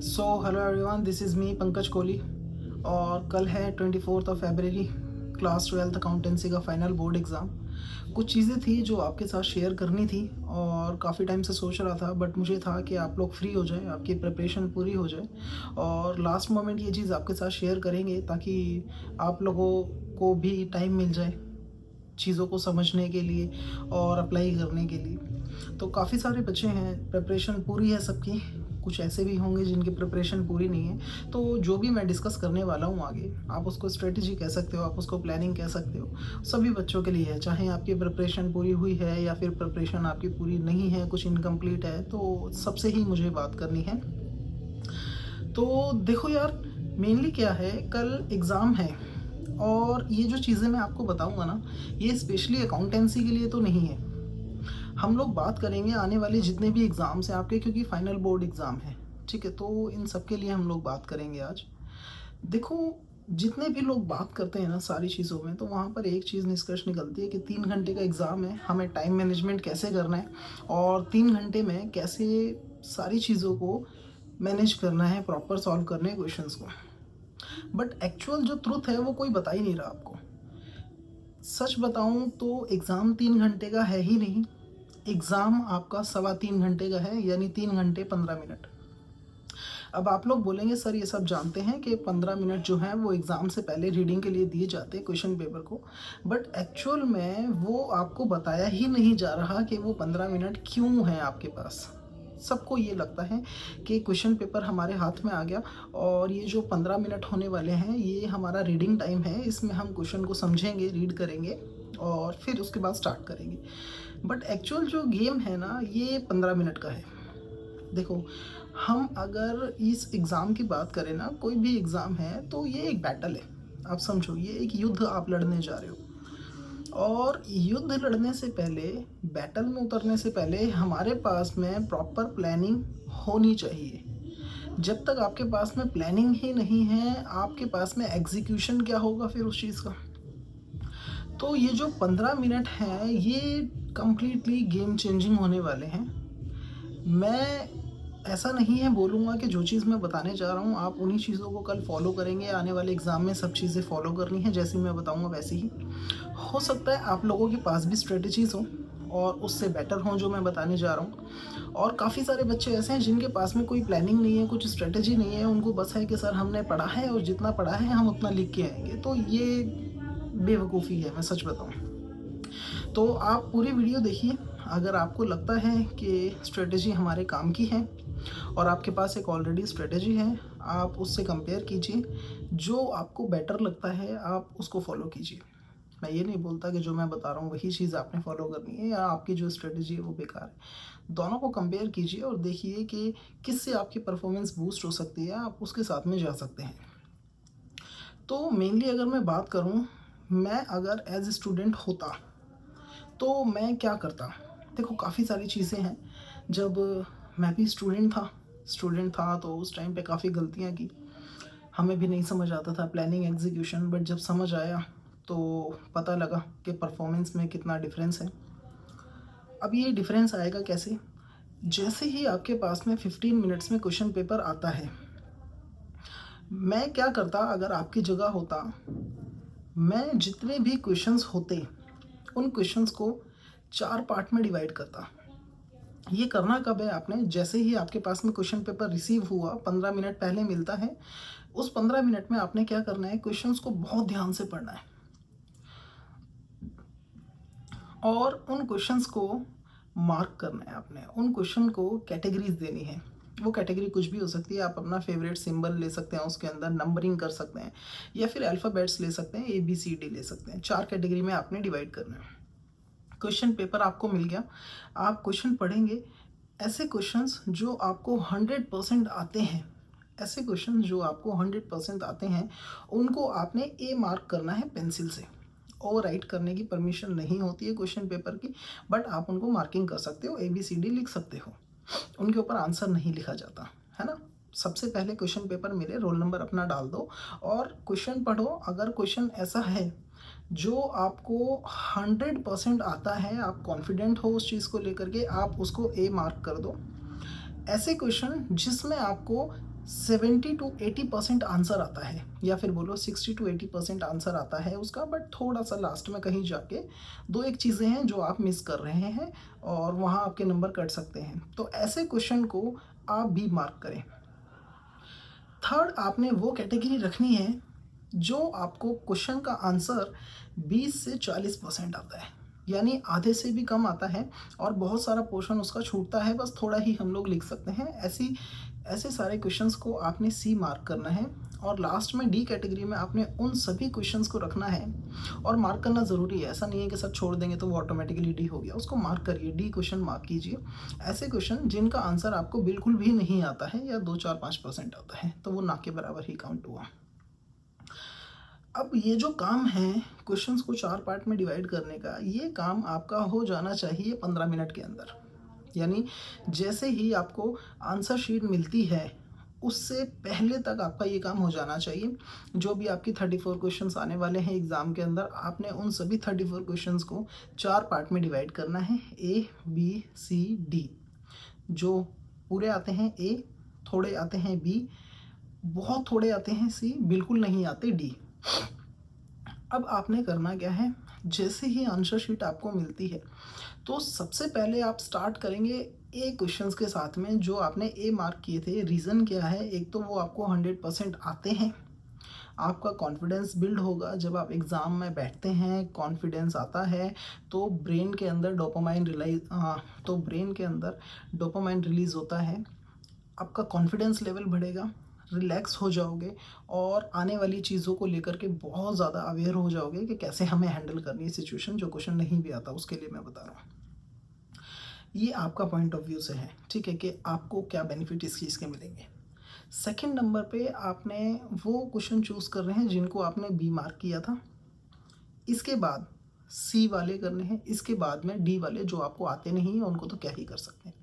So hello everyone, this is me Pankaj Kohli. और कल है 24 फरवरी, क्लास 12th अकाउंटेंसी का फाइनल बोर्ड एग्ज़ाम। कुछ चीज़ें थी जो आपके साथ शेयर करनी थी और काफ़ी टाइम से सोच रहा था, बट मुझे था कि आप लोग फ्री हो जाए, आपकी प्रिपरेशन पूरी हो जाए और लास्ट मोमेंट ये चीज़ आपके साथ शेयर करेंगे ताकि आप लोगों को भी टाइम मिल जाए चीज़ों को समझने के लिए और अप्लाई करने के लिए। तो काफ़ी सारे बच्चे हैं, प्रिपरेशन पूरी है सबकी, कुछ ऐसे भी होंगे जिनकी प्रिपरेशन पूरी नहीं है। तो जो भी मैं डिस्कस करने वाला हूँ आगे, आप उसको स्ट्रेटजी कह सकते हो, आप उसको प्लानिंग कह सकते हो, सभी बच्चों के लिए है। चाहे आपकी प्रिपरेशन पूरी हुई है या फिर प्रिपरेशन आपकी पूरी नहीं है, कुछ इनकम्प्लीट है, तो सबसे ही मुझे बात करनी है। तो देखो यार, मेनली क्या है, कल एग्ज़ाम है और ये जो चीज़ें मैं आपको बताऊंगा ना, ये स्पेशली अकाउंटेंसी के लिए तो नहीं है। हम लोग बात करेंगे आने वाले जितने भी एग्ज़ाम्स हैं आपके, क्योंकि फाइनल बोर्ड एग्ज़ाम है, ठीक है। तो इन सब के लिए हम लोग बात करेंगे आज। देखो, जितने भी लोग बात करते हैं ना सारी चीज़ों में, तो वहाँ पर एक चीज़ निष्कर्ष निकलती है कि 3 घंटे का एग्ज़ाम है, हमें टाइम मैनेजमेंट कैसे करना है और 3 घंटे में कैसे सारी चीज़ों को मैनेज करना है, प्रॉपर सॉल्व करने हैं क्वेश्चंस को। बट एक्चुअल जो ट्रुथ है वो कोई बता ही नहीं रहा आपको। सच बताऊं तो एग्ज़ाम 3 घंटे का है ही नहीं। एग्ज़ाम आपका 3.25 घंटे का है, यानी 3 घंटे 15 मिनट। अब आप लोग बोलेंगे सर ये सब जानते हैं कि 15 मिनट जो है वो एग्ज़ाम से पहले रीडिंग के लिए दिए जाते हैं क्वेश्चन पेपर को, बट एक्चुअल में वो आपको बताया ही नहीं जा रहा कि वो 15 मिनट क्यों है आपके पास। सबको ये लगता है कि क्वेश्चन पेपर हमारे हाथ में आ गया और ये जो 15 मिनट होने वाले हैं ये हमारा रीडिंग टाइम है, इसमें हम क्वेश्चन को समझेंगे, रीड करेंगे और फिर उसके बाद स्टार्ट करेंगे। बट एक्चुअल जो गेम है ना, ये 15 मिनट का है। देखो, हम अगर इस एग्ज़ाम की बात करें ना, कोई भी एग्ज़ाम है तो ये एक बैटल है। आप समझो, ये एक युद्ध आप लड़ने जा रहे हो और युद्ध लड़ने से पहले, बैटल में उतरने से पहले हमारे पास में प्रॉपर प्लानिंग होनी चाहिए। जब तक आपके पास में प्लानिंग ही नहीं है, आपके पास में एग्जीक्यूशन क्या होगा फिर उस चीज़ का। तो ये जो 15 मिनट हैं ये कम्प्लीटली गेम चेंजिंग होने वाले हैं। मैं ऐसा नहीं है बोलूँगा कि जो चीज़ मैं बताने जा रहा हूँ आप उन्हीं चीज़ों को कल फॉलो करेंगे, आने वाले एग्ज़ाम में सब चीज़ें फॉलो करनी है जैसी मैं बताऊँगा वैसे ही। हो सकता है आप लोगों के पास भी स्ट्रेटजीज़ हों और उससे बेटर हों जो मैं बताने जा रहा हूँ। और काफ़ी सारे बच्चे ऐसे हैं जिनके पास में कोई प्लानिंग नहीं है, कुछ स्ट्रेटजी नहीं है, उनको बस है कि सर हमने पढ़ा है और जितना पढ़ा है हम उतना लिख के आएंगे। तो ये बेवकूफ़ी है, मैं सच बताऊँ तो। आप पूरी वीडियो देखिए। अगर आपको लगता है कि स्ट्रेटजी हमारे काम की है और आपके पास एक ऑलरेडी स्ट्रेटजी है, आप उससे कंपेयर कीजिए। जो आपको बेटर लगता है आप उसको फॉलो कीजिए। मैं ये नहीं बोलता कि जो मैं बता रहा हूँ वही चीज़ आपने फॉलो करनी है या आपकी जो स्ट्रेटजी है वो बेकार है। दोनों को कंपेयर कीजिए और देखिए कि किससे आपकी परफॉर्मेंस बूस्ट हो सकती है, आप उसके साथ में जा सकते हैं। तो मेनली अगर मैं बात करूँ, मैं अगर एज स्टूडेंट होता तो मैं क्या करता। देखो, काफ़ी सारी चीज़ें हैं। जब मैं भी स्टूडेंट था तो उस टाइम पे काफ़ी गलतियाँ की, हमें भी नहीं समझ आता था प्लानिंग एग्जीक्यूशन। बट जब समझ आया तो पता लगा कि परफॉर्मेंस में कितना डिफरेंस है। अब ये डिफरेंस आएगा कैसे? जैसे ही आपके पास में 15 मिनट्स में क्वेश्चन पेपर आता है, मैं क्या करता अगर आपकी जगह होता, मैं जितने भी क्वेश्चंस होते उन क्वेश्चंस को 4 पार्ट में डिवाइड करता। ये करना कब है आपने? जैसे ही आपके पास में क्वेश्चन पेपर रिसीव हुआ, 15 मिनट पहले मिलता है, उस 15 मिनट में आपने क्या करना है, क्वेश्चंस को बहुत ध्यान से पढ़ना है और उन क्वेश्चंस को मार्क करना है। आपने उन क्वेश्चन को कैटेगरीज देनी है। वो कैटेगरी कुछ भी हो सकती है, आप अपना फेवरेट सिंबल ले सकते हैं, उसके अंदर नंबरिंग कर सकते हैं या फिर अल्फ़ाबेट्स ले सकते हैं, ABCD ले सकते हैं। 4 कैटेगरी में आपने डिवाइड करना है। क्वेश्चन पेपर आपको मिल गया, आप क्वेश्चन पढ़ेंगे। ऐसे क्वेश्चंस जो आपको 100% आते हैं, ऐसे क्वेश्चंस जो आपको 100% आते हैं, उनको आपने A मार्क करना है पेंसिल से। ओवर राइट करने की परमिशन नहीं होती है क्वेश्चन पेपर की, बट आप उनको मार्किंग कर सकते हो, ABCD लिख सकते हो। उनके ऊपर आंसर नहीं लिखा जाता है ना। सबसे पहले क्वेश्चन पेपर मिले, रोल नंबर अपना डाल दो और क्वेश्चन पढ़ो। अगर क्वेश्चन ऐसा है जो आपको 100% आता है, आप कॉन्फिडेंट हो उस चीज़ को लेकर के, आप उसको A मार्क कर दो। ऐसे क्वेश्चन जिसमें आपको 70 टू 80% आंसर आता है, या फिर बोलो 60 टू 80% आंसर आता है उसका, बट थोड़ा सा लास्ट में कहीं जाके दो एक चीज़ें हैं जो आप मिस कर रहे हैं और वहाँ आपके नंबर कट सकते हैं। तो ऐसे क्वेश्चन को आप भी मार्क करें। थर्ड, आपने वो कैटेगरी रखनी है जो आपको क्वेश्चन का आंसर 20 से 40% आता है, यानी आधे से भी कम आता है और बहुत सारा पोर्शन उसका छूटता है, बस थोड़ा ही हम लोग लिख सकते हैं। ऐसे सारे क्वेश्चंस को आपने सी मार्क करना है और लास्ट में डी कैटेगरी में आपने उन सभी क्वेश्चंस को रखना है और मार्क करना ज़रूरी है। ऐसा नहीं है कि सब छोड़ देंगे तो वो ऑटोमेटिकली डी हो गया, उसको मार्क करिए, डी क्वेश्चन मार्क कीजिए। ऐसे क्वेश्चन जिनका आंसर आपको बिल्कुल भी नहीं आता है या 2, 4, 5% आता है, तो वो ना के बराबर ही काउंट हुआ। अब ये जो काम है क्वेश्चंस को 4 पार्ट में डिवाइड करने का, ये काम आपका हो जाना चाहिए 15 मिनट के अंदर। यानी जैसे ही आपको आंसर शीट मिलती है उससे पहले तक आपका ये काम हो जाना चाहिए। जो भी आपकी 34 क्वेश्चंस आने वाले हैं एग्ज़ाम के अंदर, आपने उन सभी 34 क्वेश्चंस को 4 पार्ट में डिवाइड करना है, ए बी सी डी। जो पूरे आते हैं ए, थोड़े आते हैं बी, बहुत थोड़े आते हैं सी, बिल्कुल नहीं आते डी। अब आपने करना क्या है, जैसे ही आंसर शीट आपको मिलती है तो सबसे पहले आप स्टार्ट करेंगे ए क्वेश्चंस के साथ में जो आपने ए मार्क किए थे। रीज़न क्या है, एक तो वो आपको 100% आते हैं, आपका कॉन्फिडेंस बिल्ड होगा। जब आप एग्ज़ाम में बैठते हैं, कॉन्फिडेंस आता है तो ब्रेन के अंदर डोपामाइन रिलीज़ होता है, आपका कॉन्फिडेंस लेवल बढ़ेगा, रिलैक्स हो जाओगे और आने वाली चीज़ों को लेकर के बहुत ज़्यादा अवेयर हो जाओगे कि कैसे हमें हैंडल करनी है सिचुएशन। जो क्वेश्चन नहीं भी आता उसके लिए मैं बता रहा हूँ। ये आपका पॉइंट ऑफ व्यू से है, ठीक है, कि आपको क्या बेनिफिट इस चीज़ के मिलेंगे। सेकंड नंबर पे आपने वो क्वेश्चन चूज़ कर रहे हैं जिनको आपने बी मार्क किया था, इसके बाद सी वाले करने हैं, इसके बाद में डी वाले जो आपको आते नहीं हैं उनको तो क्या ही कर सकते हैं।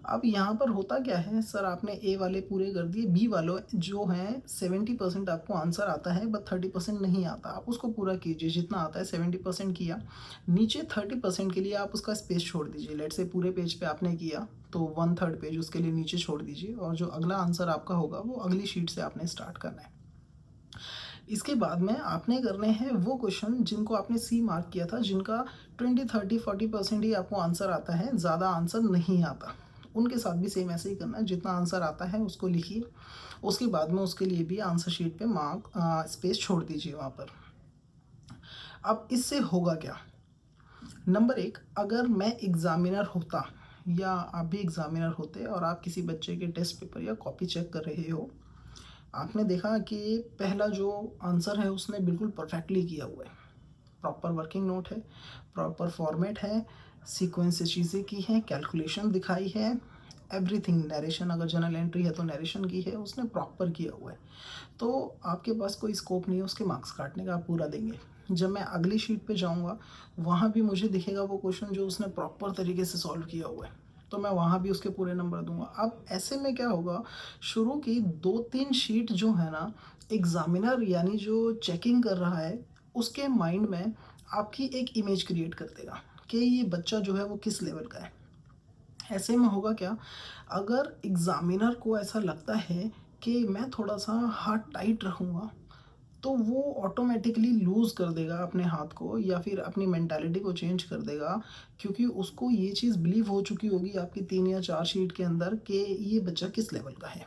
अब यहाँ पर होता क्या है, सर आपने ए वाले पूरे कर दिए, बी वालों जो हैं 70% आपको आंसर आता है बट 30% नहीं आता, आप उसको पूरा कीजिए। जितना आता है 70% किया, नीचे 30% के लिए आप उसका स्पेस छोड़ दीजिए। लेट से पूरे पेज पे आपने किया तो 1/3 पेज उसके लिए नीचे छोड़ दीजिए और जो अगला आंसर आपका होगा वो अगली शीट से आपने स्टार्ट करना है। इसके बाद में आपने करने हैं वो क्वेश्चन जिनको आपने सी मार्क किया था, जिनका 20, 30, 40% ही आपको आंसर आता है, ज़्यादा आंसर नहीं आता। उनके साथ भी सेम ऐसे ही करना है, जितना आंसर आता है उसको लिखिए, उसके बाद में उसके लिए भी आंसर शीट पे स्पेस छोड़ दीजिए वहाँ पर। अब इससे होगा क्या, नंबर 1, अगर मैं एग्ज़ामिनर होता या आप भी एग्ज़ामिनर होते और आप किसी बच्चे के टेस्ट पेपर या कॉपी चेक कर रहे हो, आपने देखा कि पहला जो आंसर है उसने बिल्कुल परफेक्टली किया हुआ है, प्रॉपर वर्किंग नोट है, प्रॉपर फॉर्मेट है, सीक्वेंस से चीज़ें की हैं, कैलकुलेशन दिखाई है, एवरीथिंग, नरेशन अगर जर्नल एंट्री है तो नरेशन की है, उसने प्रॉपर किया हुआ है। तो आपके पास कोई स्कोप नहीं है उसके मार्क्स काटने का, आप पूरा देंगे। जब मैं अगली शीट पे जाऊंगा वहाँ भी मुझे दिखेगा वो क्वेश्चन जो उसने प्रॉपर तरीके से सॉल्व किया हुआ है, तो मैं वहाँ भी उसके पूरे नंबर दूंगा। अब ऐसे में क्या होगा, शुरू की 2-3 शीट जो है ना, एग्ज़ामिनर यानी जो चेकिंग कर रहा है उसके माइंड में आपकी एक इमेज क्रिएट कर देगा कि ये बच्चा जो है वो किस लेवल का है। ऐसे में होगा क्या, अगर एग्ज़ामिनर को ऐसा लगता है कि मैं थोड़ा सा हाथ टाइट रखूँगा तो वो ऑटोमेटिकली लूज़ कर देगा अपने हाथ को या फिर अपनी मेंटालिटी को चेंज कर देगा, क्योंकि उसको ये चीज़ बिलीव हो चुकी होगी आपकी 3 या 4 शीट के अंदर कि ये बच्चा किस लेवल का है।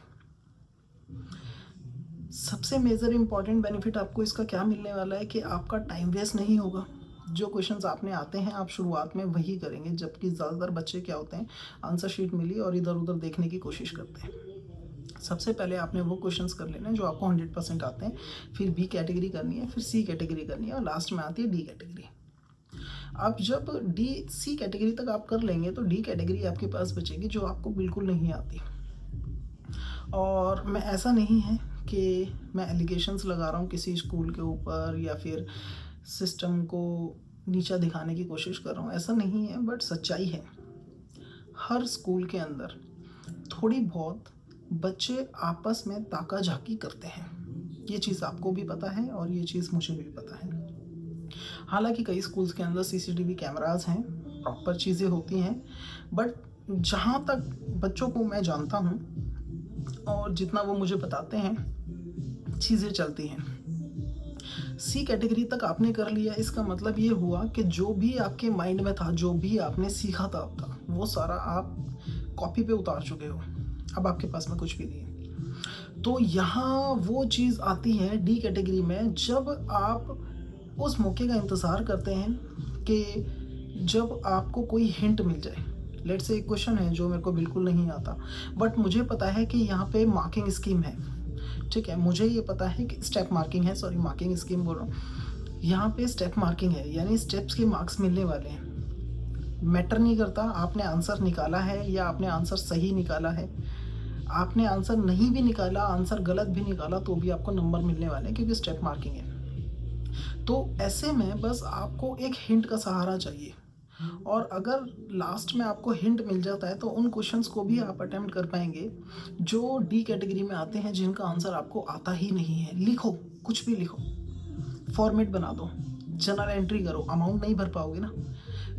सबसे मेजर इंपॉर्टेंट बेनिफिट आपको इसका क्या मिलने वाला है कि आपका टाइम वेस्ट नहीं होगा। जो क्वेश्चंस आपने आते हैं आप शुरुआत में वही करेंगे, जबकि ज़्यादातर बच्चे क्या होते हैं, आंसर शीट मिली और इधर उधर देखने की कोशिश करते हैं। सबसे पहले आपने वो क्वेश्चंस कर लेना है जो आपको 100% आते हैं, फिर बी कैटेगरी करनी है, फिर सी कैटेगरी करनी है और लास्ट में आती है डी कैटेगरी। आप जब डी सी कैटेगरी तक आप कर लेंगे तो डी कैटेगरी आपके पास बचेगी जो आपको बिल्कुल नहीं आती। और मैं ऐसा नहीं है कि मैं एलिगेशंस लगा रहा हूँ किसी स्कूल के ऊपर या फिर सिस्टम को नीचा दिखाने की कोशिश कर रहा हूँ, ऐसा नहीं है, बट सच्चाई है। हर स्कूल के अंदर थोड़ी बहुत बच्चे आपस में ताका झाकी करते हैं, ये चीज़ आपको भी पता है और ये चीज़ मुझे भी पता है। हालांकि कई स्कूल्स के अंदर सीसीटीवी कैमरास हैं, प्रॉपर चीज़ें होती हैं, बट जहाँ तक बच्चों को मैं जानता हूँ और जितना वो मुझे बताते हैं चीज़ें चलती हैं। सी कैटेगरी तक आपने कर लिया, इसका मतलब ये हुआ कि जो भी आपके माइंड में था, जो भी आपने सीखा था अब तक, वो सारा आप कॉपी पे उतार चुके हो। अब आपके पास में कुछ भी नहीं है। तो यहाँ वो चीज़ आती है डी कैटेगरी में, जब आप उस मौके का इंतज़ार करते हैं कि जब आपको कोई हिंट मिल जाए। लेट्स से एक क्वेश्चन है जो मेरे को बिल्कुल नहीं आता, बट मुझे पता है कि यहाँ पे मार्किंग स्कीम है, ठीक है, मुझे ये पता है कि स्टेप मार्किंग है, सॉरी मार्किंग स्कीम बोल रहा हूँ, यहाँ पे स्टेप मार्किंग है, यानी स्टेप्स के मार्क्स मिलने वाले हैं। मैटर नहीं करता आपने आंसर निकाला है या आपने आंसर सही निकाला है, आपने आंसर नहीं भी निकाला, आंसर गलत भी निकाला, तो भी आपको नंबर मिलने वाले हैं क्योंकि स्टेप मार्किंग है। तो ऐसे में बस आपको एक हिंट का सहारा चाहिए, और अगर लास्ट में आपको हिंट मिल जाता है तो उन क्वेश्चंस को भी आप अटेम्प्ट कर पाएंगे जो डी कैटेगरी में आते हैं, जिनका आंसर आपको आता ही नहीं है। लिखो, कुछ भी लिखो, फॉर्मेट बना दो, जनरल एंट्री करो, अमाउंट नहीं भर पाओगे ना।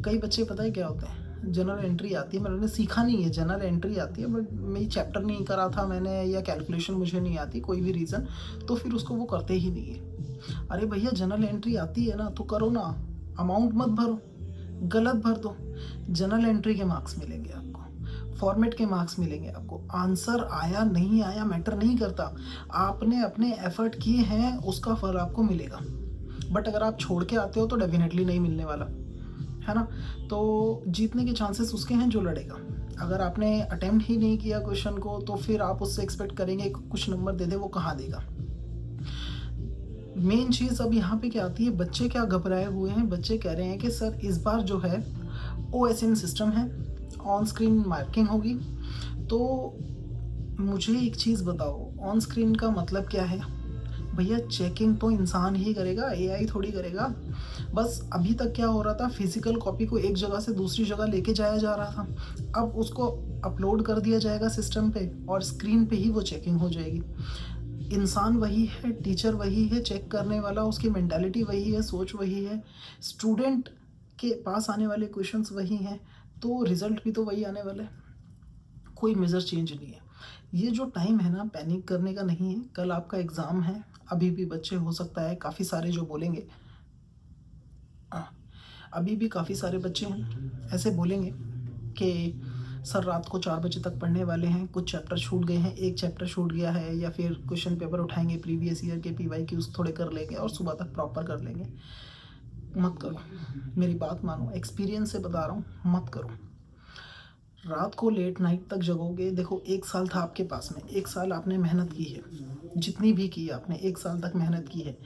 कई बच्चे पता है क्या होते हैं, जनरल एंट्री आती है, मैंने सीखा नहीं है, जनरल एंट्री आती है बट मैं चैप्टर नहीं करा था मैंने, या कैलकुलेशन मुझे नहीं आती, कोई भी रीज़न, तो फिर उसको वो करते ही नहीं है। अरे भैया जनरल एंट्री आती है ना तो करो ना, अमाउंट मत भरो, गलत भर दो, जनरल एंट्री के मार्क्स मिलेंगे आपको, फॉर्मेट के मार्क्स मिलेंगे आपको। आंसर आया नहीं आया मैटर नहीं करता, आपने अपने एफर्ट किए हैं, उसका फल आपको मिलेगा। बट अगर आप छोड़ के आते हो तो डेफिनेटली नहीं मिलने वाला है ना। तो जीतने के चांसेस उसके हैं जो लड़ेगा। अगर आपने अटेम्प्ट ही नहीं किया क्वेश्चन को तो फिर आप उससे एक्सपेक्ट करेंगे कुछ नंबर दे दे, वो कहाँ देगा। मेन चीज़ अब यहाँ पे क्या आती है, बच्चे क्या घबराए हुए हैं, बच्चे कह रहे हैं कि सर इस बार जो है OSN सिस्टम है, ऑन स्क्रीन मार्किंग होगी। तो मुझे एक चीज़ बताओ, ऑन स्क्रीन का मतलब क्या है भैया? चेकिंग तो इंसान ही करेगा, AI थोड़ी करेगा। बस अभी तक क्या हो रहा था, फिजिकल कॉपी को एक जगह से दूसरी जगह लेके जाया जा रहा था, अब उसको अपलोड कर दिया जाएगा सिस्टम पे और स्क्रीन पे ही वो चेकिंग हो जाएगी। इंसान वही है, टीचर वही है, चेक करने वाला, उसकी मेंटालिटी वही है, सोच वही है, स्टूडेंट के पास आने वाले क्वेश्चंस वही हैं, तो रिज़ल्ट भी तो वही आने वाला है, कोई मेजर चेंज नहीं है। ये जो टाइम है ना, पैनिक करने का नहीं है। कल आपका एग्ज़ाम है, अभी भी बच्चे हो सकता है काफ़ी सारे जो बोलेंगे, अभी भी काफ़ी सारे बच्चे हैं ऐसे बोलेंगे कि सर रात को 4 बजे तक पढ़ने वाले हैं, कुछ चैप्टर छूट गए हैं, एक चैप्टर छूट गया है, या फिर क्वेश्चन पेपर उठाएंगे प्रीवियस ईयर के PYQs थोड़े कर लेंगे और सुबह तक प्रॉपर कर लेंगे। मत करो, मेरी बात मानो, एक्सपीरियंस से बता रहा हूँ, मत करो। रात को लेट नाइट तक जगोगे। देखो 1 साल था आपके पास में, 1 साल आपने मेहनत की है, जितनी भी की आपने 1 साल तक मेहनत की है,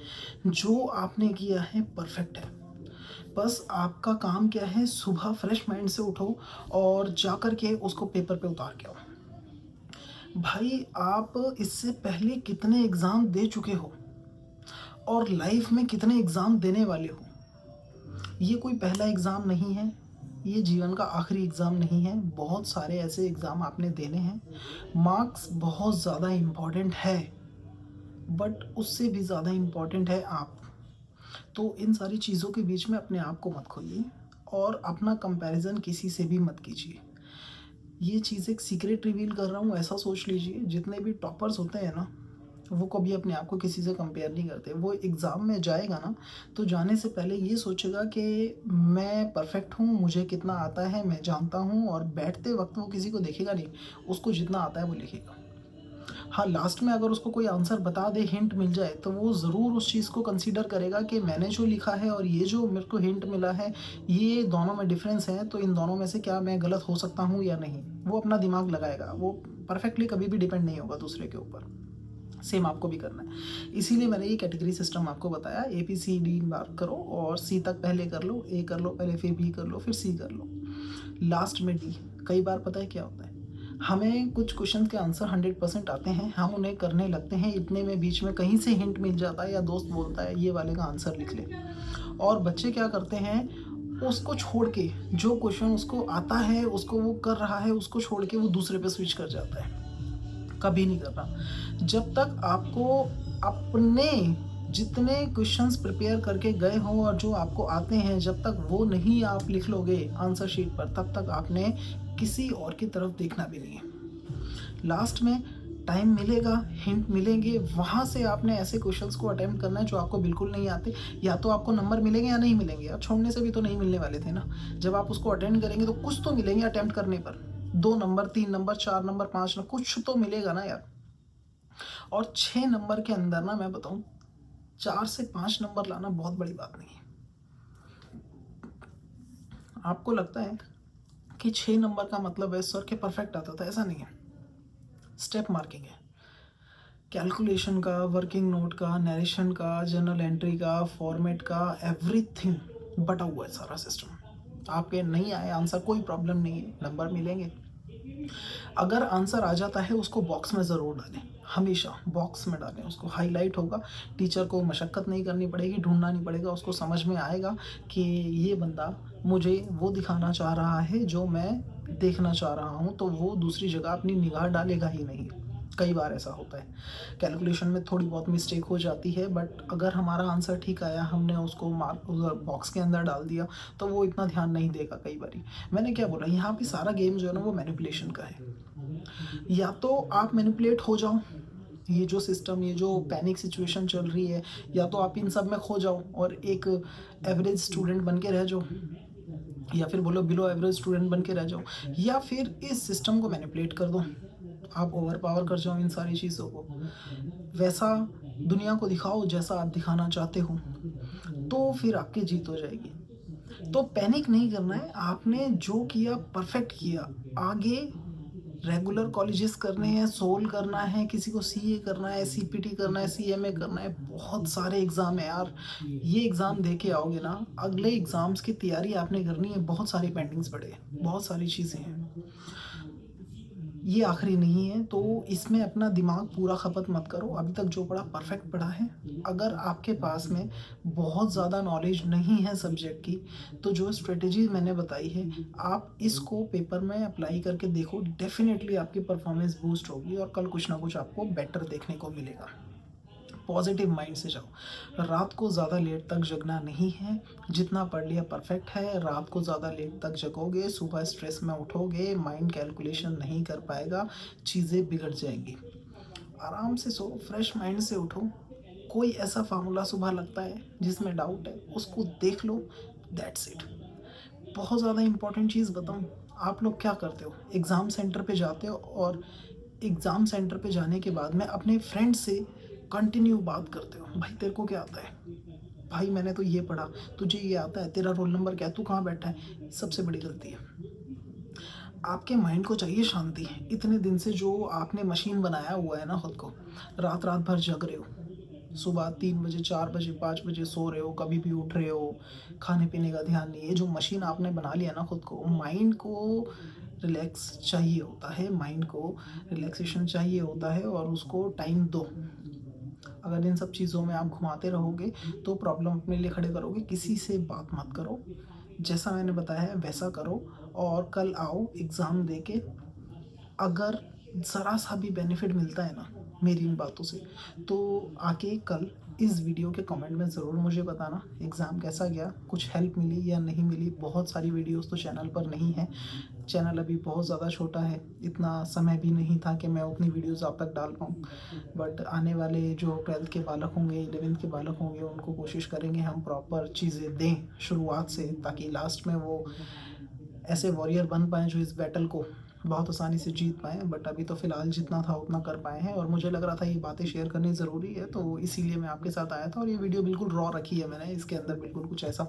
जो आपने किया है परफेक्ट है। बस आपका काम क्या है, सुबह फ्रेश माइंड से उठो और जाकर के उसको पेपर पे उतार के आओ। भाई आप इससे पहले कितने एग्ज़ाम दे चुके हो और लाइफ में कितने एग्ज़ाम देने वाले हो। ये कोई पहला एग्ज़ाम नहीं है, ये जीवन का आखिरी एग्ज़ाम नहीं है, बहुत सारे ऐसे एग्ज़ाम आपने देने हैं। मार्क्स बहुत ज़्यादा इम्पॉर्टेंट है, बट उससे भी ज़्यादा इम्पॉर्टेंट है आप। तो इन सारी चीज़ों के बीच में अपने आप को मत खोइए और अपना कंपैरिजन किसी से भी मत कीजिए। ये चीज़ एक सीक्रेट रिवील कर रहा हूँ, ऐसा सोच लीजिए। जितने भी टॉपर्स होते हैं ना, वो कभी अपने आप को किसी से कंपेयर नहीं करते। वो एग्ज़ाम में जाएगा ना तो जाने से पहले ये सोचेगा कि मैं परफेक्ट हूँ, मुझे कितना आता है मैं जानता हूँ, और बैठते वक्त वो किसी को देखेगा नहीं, उसको जितना आता है वो लिखेगा। हाँ, लास्ट में अगर उसको कोई आंसर बता दे, हिंट मिल जाए, तो वो ज़रूर उस चीज़ को कंसीडर करेगा कि मैंने जो लिखा है और ये जो मेरे को हिंट मिला है, ये दोनों में डिफरेंस है, तो इन दोनों में से क्या मैं गलत हो सकता हूँ या नहीं। वो अपना दिमाग लगाएगा, वो परफेक्टली कभी भी डिपेंड नहीं होगा दूसरे के ऊपर। सेम आपको भी करना है। इसीलिए मैंने ये कैटेगरी सिस्टम आपको बताया। ABCD मार्क करो और C तक पहले कर लो, A कर लो पहले, फिर B कर लो, फिर C कर लो, लास्ट में D। कई बार पता है क्या होता है, हमें कुछ क्वेश्चन के आंसर 100% आते हैं, हम उन्हें करने लगते हैं, इतने में बीच में कहीं से हिंट मिल जाता है या दोस्त बोलता है ये वाले का आंसर लिख ले। और बच्चे क्या करते हैं, उसको छोड़ के, जो क्वेश्चन उसको आता है, उसको वो कर रहा है, उसको छोड़ के वो दूसरे पे स्विच कर जाता है। कभी नहीं करना। जब तक आपको अपने जितने क्वेश्चंस प्रिपेयर करके गए हों और जो आपको आते हैं, जब तक वो नहीं आप लिख लोगे आंसर शीट पर, तब तक आपने किसी और की तरफ देखना भी नहीं है। लास्ट में टाइम मिलेगा, हिंट मिलेंगे, वहाँ से आपने ऐसे क्वेश्चंस को अटेम्प्ट करना है जो आपको बिल्कुल नहीं आते। या तो आपको नंबर मिलेंगे या नहीं मिलेंगे यार, छोड़ने से भी तो नहीं मिलने वाले थे ना। जब आप उसको अटेंड करेंगे तो कुछ तो मिलेंगे अटेम्प्ट करने पर, 2 नंबर, 3 नंबर, 4 नंबर, 5 नंबर, कुछ तो मिलेगा ना यार। और 6 नंबर के अंदर ना मैं बताऊँ, 4 से 5 नंबर लाना बहुत बड़ी बात नहीं है। आपको लगता है कि 6 नंबर का मतलब है सर के परफेक्ट आता था, ऐसा नहीं है। स्टेप मार्किंग है, कैलकुलेशन का, वर्किंग नोट का, नरेशन का, जर्नल एंट्री का, फॉर्मेट का, एवरीथिंग बटा हुआ है सारा सिस्टम। आपके नहीं आए आंसर, कोई प्रॉब्लम नहीं है, नंबर मिलेंगे। अगर आंसर आ जाता है उसको बॉक्स में ज़रूर डालें, हमेशा बॉक्स में डालें, उसको हाईलाइट होगा। टीचर को मशक्क़त नहीं करनी पड़ेगी, ढूंढना नहीं पड़ेगा, उसको समझ में आएगा कि ये बंदा मुझे वो दिखाना चाह रहा है जो मैं देखना चाह रहा हूँ, तो वो दूसरी जगह अपनी निगाह डालेगा ही नहीं। कई बार ऐसा होता है, कैलकुलेशन में थोड़ी बहुत मिस्टेक हो जाती है, बट अगर हमारा आंसर ठीक आया, हमने उसको मार्क बॉक्स के अंदर डाल दिया, तो वो इतना ध्यान नहीं देगा कई बारी। मैंने क्या बोला, यहाँ पे सारा गेम जो है ना वो मैनिपुलेशन का है। या तो आप मैनिपुलेट हो जाओ, ये जो सिस्टम, ये जो पैनिक सिचुएशन चल रही है, या तो आप इन सब में खो जाओ और एक एवरेज स्टूडेंट बन के रह जाओ, या फिर बोलो बिलो एवरेज स्टूडेंट बन के रह जाओ, या फिर इस सिस्टम को मैनिपुलेट कर दो, आप ओवर पावर कर जाओ इन सारी चीज़ों को। वैसा दुनिया को दिखाओ जैसा आप दिखाना चाहते हो, तो फिर आपकी जीत हो जाएगी। तो पैनिक नहीं करना है, आपने जो किया परफेक्ट किया। आगे रेगुलर कॉलेजेस करने हैं, सोल करना है, किसी को सीए करना है, सीपीटी करना है, सीएमए करना है, बहुत सारे एग्ज़ाम है यार। ये एग्ज़ाम दे के आओगे ना, अगले एग्ज़ाम्स की तैयारी आपने करनी है, बहुत सारी पेंडिंग्स पड़े हैं, बहुत सारी चीज़ें हैं। ये आखिरी नहीं है, तो इसमें अपना दिमाग पूरा खपत मत करो। अभी तक जो पढ़ा परफेक्ट पढ़ा है। अगर आपके पास में बहुत ज़्यादा नॉलेज नहीं है सब्जेक्ट की, तो जो स्ट्रेटजी मैंने बताई है, आप इसको पेपर में अप्लाई करके देखो, डेफिनेटली आपकी परफॉर्मेंस बूस्ट होगी और कल कुछ ना कुछ आपको बेटर देखने को मिलेगा। पॉजिटिव माइंड से जाओ। रात को ज़्यादा लेट तक जगना नहीं है, जितना पढ़ लिया परफेक्ट है। रात को ज़्यादा लेट तक जगोगे, सुबह स्ट्रेस में उठोगे, माइंड कैलकुलेशन नहीं कर पाएगा, चीज़ें बिगड़ जाएंगी। आराम से सो, फ्रेश माइंड से उठो। कोई ऐसा फार्मूला सुबह लगता है जिसमें डाउट है, उसको देख लो, दैट्स इट। बहुत ज़्यादा इंपॉर्टेंट चीज़ बताऊँ, आप लोग क्या करते हो, एग्ज़ाम सेंटर पे जाते हो और एग्ज़ाम सेंटर पे जाने के बाद में अपने फ्रेंड से कंटिन्यू बात करते हो, भाई तेरे को क्या आता है, भाई मैंने तो ये पढ़ा, तुझे ये आता है, तेरा रोल नंबर क्या है, तू कहाँ बैठा है। सबसे बड़ी गलती है। आपके माइंड को चाहिए शांति। इतने दिन से जो आपने मशीन बनाया हुआ है ना खुद को, रात रात भर जग रहे हो, सुबह 3 बजे, 4 बजे, 5 बजे सो रहे हो, कभी भी उठ रहे हो, खाने पीने का ध्यान नहीं है। जो मशीन आपने बना लिया ना खुद को, माइंड को रिलैक्स चाहिए होता है, माइंड को रिलैक्सेशन चाहिए होता है, और उसको टाइम दो। अगर इन सब चीज़ों में आप घुमाते रहोगे तो प्रॉब्लम अपने लिए खड़े करोगे। किसी से बात मत करो, जैसा मैंने बताया है वैसा करो, और कल आओ एग्ज़ाम दे के। अगर ज़रा सा भी बेनिफिट मिलता है ना मेरी इन बातों से, तो आके कल इस वीडियो के कमेंट में ज़रूर मुझे बताना एग्ज़ाम कैसा गया, कुछ हेल्प मिली या नहीं मिली। बहुत सारी वीडियोस तो चैनल पर नहीं है, चैनल अभी बहुत ज़्यादा छोटा है, इतना समय भी नहीं था कि मैं उतनी वीडियोस आप तक डाल पाऊँ। बट आने वाले जो 12th के बालक होंगे, 11th के बालक होंगे, उनको कोशिश करेंगे हम प्रॉपर चीज़ें दें शुरुआत से, ताकि लास्ट में वो ऐसे वॉरियर बन पाएँ जो इस बैटल को बहुत आसानी से जीत पाएँ। बट अभी तो फ़िलहाल जितना था उतना कर पाए हैं, और मुझे लग रहा था ये बातें शेयर करनी ज़रूरी है, तो इसीलिए मैं आपके साथ आया था। और ये वीडियो बिल्कुल रॉ रखी है मैंने, इसके अंदर बिल्कुल कुछ ऐसा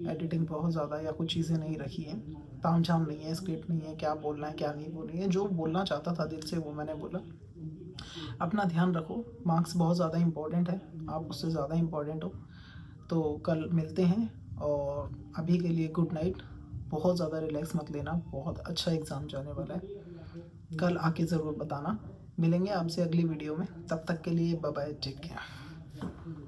एडिटिंग बहुत ज़्यादा या कुछ चीज़ें नहीं रखी हैं, ताम झाम नहीं है, स्क्रिप्ट नहीं है, क्या बोलना है क्या नहीं बोलनी है। जो बोलना चाहता था दिल से वो मैंने बोला। अपना ध्यान रखो, मार्क्स बहुत ज़्यादा इंपॉर्टेंट है, आप उससे ज़्यादा इंपॉर्टेंट हो। तो कल मिलते हैं, और अभी के लिए गुड नाइट। बहुत ज़्यादा रिलैक्स मत लेना, बहुत अच्छा एग्ज़ाम जाने वाला है। कल आके ज़रूर बताना। मिलेंगे आपसे अगली वीडियो में, तब तक के लिए बाय बाय, टेक केयर।